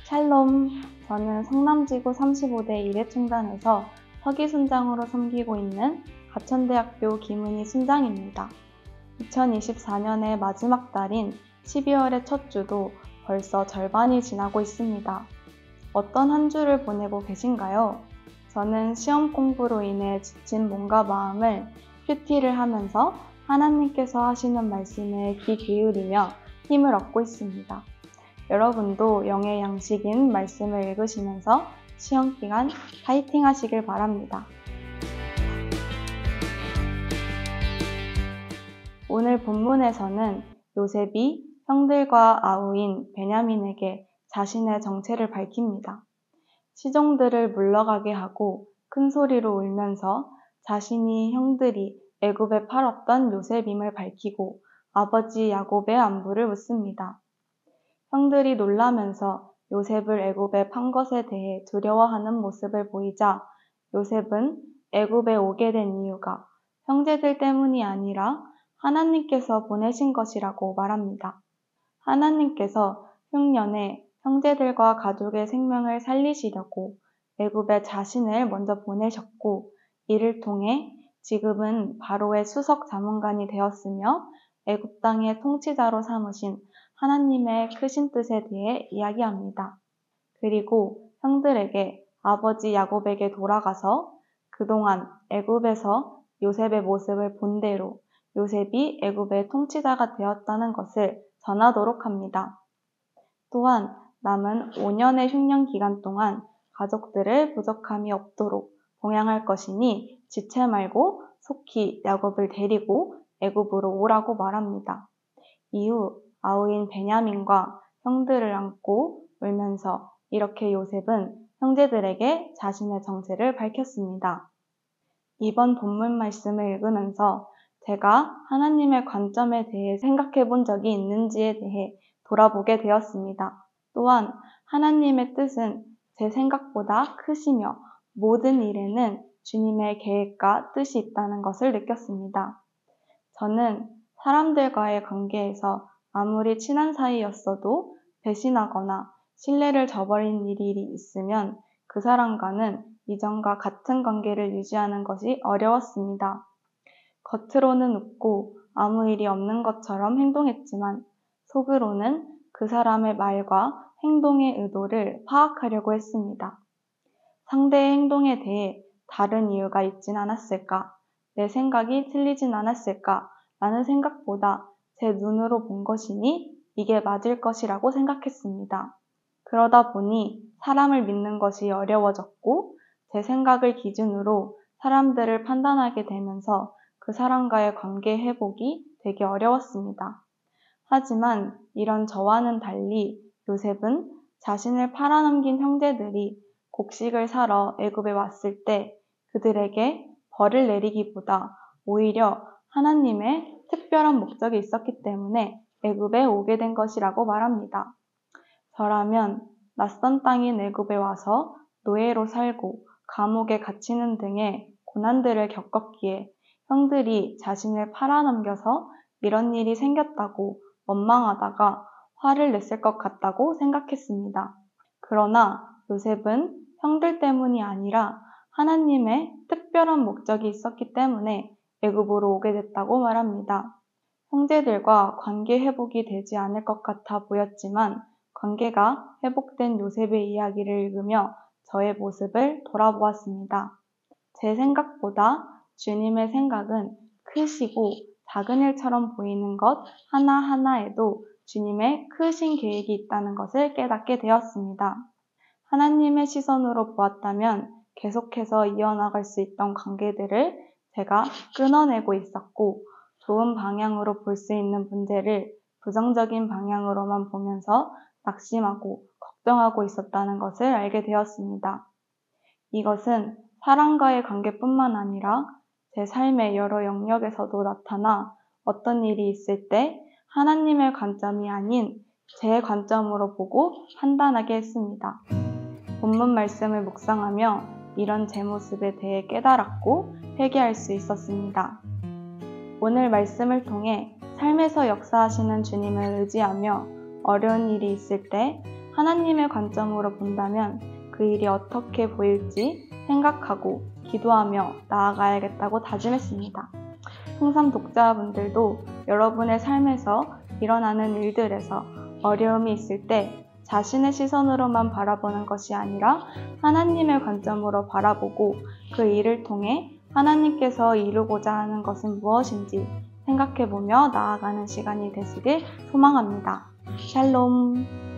샬롬, 저는 성남지구 35대 이례총단에서 서기순장으로 섬기고 있는 가천대학교 김은희 순장입니다. 2024년의 마지막 달인 12월의 첫 주도 벌써 절반이 지나고 있습니다. 어떤 한 주를 보내고 계신가요? 저는 시험 공부로 인해 지친 몸과 마음을 큐티를 하면서 하나님께서 하시는 말씀에 귀 기울이며 힘을 얻고 있습니다. 여러분도 영의 양식인 말씀을 읽으시면서 시험 기간 파이팅 하시길 바랍니다. 오늘 본문에서는 요셉이 형들과 아우인 베냐민에게 자신의 정체를 밝힙니다. 시종들을 물러가게 하고 큰 소리로 울면서 자신이 형들이 애굽에 팔았던 요셉임을 밝히고 아버지 야곱의 안부를 묻습니다. 형들이 놀라면서 요셉을 애굽에 판 것에 대해 두려워하는 모습을 보이자 요셉은 애굽에 오게 된 이유가 형제들 때문이 아니라 하나님께서 보내신 것이라고 말합니다. 하나님께서 흉년에 형제들과 가족의 생명을 살리시려고 애굽에 자신을 먼저 보내셨고 이를 통해 지금은 바로의 수석 자문관이 되었으며 애굽 땅의 통치자로 삼으신 하나님의 크신 뜻에 대해 이야기합니다. 그리고 형들에게 아버지 야곱에게 돌아가서 그동안 애굽에서 요셉의 모습을 본 대로 요셉이 애굽의 통치자가 되었다는 것을 전하도록 합니다. 또한 남은 5년의 흉년 기간 동안 가족들을 부족함이 없도록 봉양할 것이니 지체 말고 속히 야곱을 데리고 애굽으로 오라고 말합니다. 이후 아우인 베냐민과 형들을 안고 울면서 이렇게 요셉은 형제들에게 자신의 정체를 밝혔습니다. 이번 본문 말씀을 읽으면서 제가 하나님의 관점에 대해 생각해 본 적이 있는지에 대해 돌아보게 되었습니다. 또한 하나님의 뜻은 제 생각보다 크시며 모든 일에는 주님의 계획과 뜻이 있다는 것을 느꼈습니다. 저는 사람들과의 관계에서 아무리 친한 사이였어도 배신하거나 신뢰를 저버린 일이 있으면 그 사람과는 이전과 같은 관계를 유지하는 것이 어려웠습니다. 겉으로는 웃고 아무 일이 없는 것처럼 행동했지만 속으로는 그 사람의 말과 행동의 의도를 파악하려고 했습니다. 상대의 행동에 대해 다른 이유가 있진 않았을까? 내 생각이 틀리진 않았을까? 라는 생각보다 제 눈으로 본 것이니 이게 맞을 것이라고 생각했습니다. 그러다 보니 사람을 믿는 것이 어려워졌고 제 생각을 기준으로 사람들을 판단하게 되면서 그 사람과의 관계 회복이 되게 어려웠습니다. 하지만 이런 저와는 달리 요셉은 자신을 팔아넘긴 형제들이 곡식을 사러 애굽에 왔을 때 그들에게 벌을 내리기보다 오히려 하나님의 특별한 목적이 있었기 때문에 애굽에 오게 된 것이라고 말합니다. 저라면 낯선 땅인 애굽에 와서 노예로 살고 감옥에 갇히는 등의 고난들을 겪었기에 형들이 자신을 팔아넘겨서 이런 일이 생겼다고 원망하다가 화를 냈을 것 같다고 생각했습니다. 그러나 요셉은 형들 때문이 아니라 하나님의 특별한 목적이 있었기 때문에 애굽으로 오게 됐다고 말합니다. 형제들과 관계 회복이 되지 않을 것 같아 보였지만 관계가 회복된 요셉의 이야기를 읽으며 저의 모습을 돌아보았습니다. 제 생각보다 주님의 생각은 크시고 작은 일처럼 보이는 것 하나하나에도 주님의 크신 계획이 있다는 것을 깨닫게 되었습니다. 하나님의 시선으로 보았다면 계속해서 이어나갈 수 있던 관계들을 제가 끊어내고 있었고 좋은 방향으로 볼 수 있는 문제를 부정적인 방향으로만 보면서 낙심하고 걱정하고 있었다는 것을 알게 되었습니다. 이것은 사람과의 관계뿐만 아니라 제 삶의 여러 영역에서도 나타나 어떤 일이 있을 때 하나님의 관점이 아닌 제 관점으로 보고 판단하게 했습니다. 본문 말씀을 묵상하며 이런 제 모습에 대해 깨달았고 회개할 수 있었습니다. 오늘 말씀을 통해 삶에서 역사하시는 주님을 의지하며 어려운 일이 있을 때 하나님의 관점으로 본다면 그 일이 어떻게 보일지 생각하고 기도하며 나아가야겠다고 다짐했습니다. 홍삼 독자분들도 여러분의 삶에서 일어나는 일들에서 어려움이 있을 때 자신의 시선으로만 바라보는 것이 아니라 하나님의 관점으로 바라보고 그 일을 통해 하나님께서 이루고자 하는 것은 무엇인지 생각해보며 나아가는 시간이 되시길 소망합니다. 샬롬.